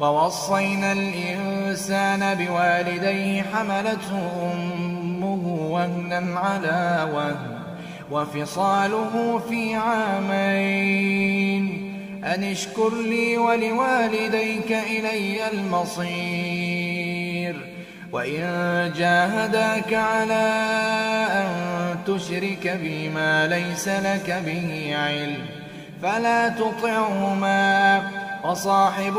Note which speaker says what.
Speaker 1: ووصينا الإنسان بوالديه حملته أمه وهنا على وهن وفصاله في عامين أن اشكر لي ولوالديك إلي المصير وإن جاهداك على أن تشرك بي ما ليس لك به علم فلا تطعهما وصاحبهما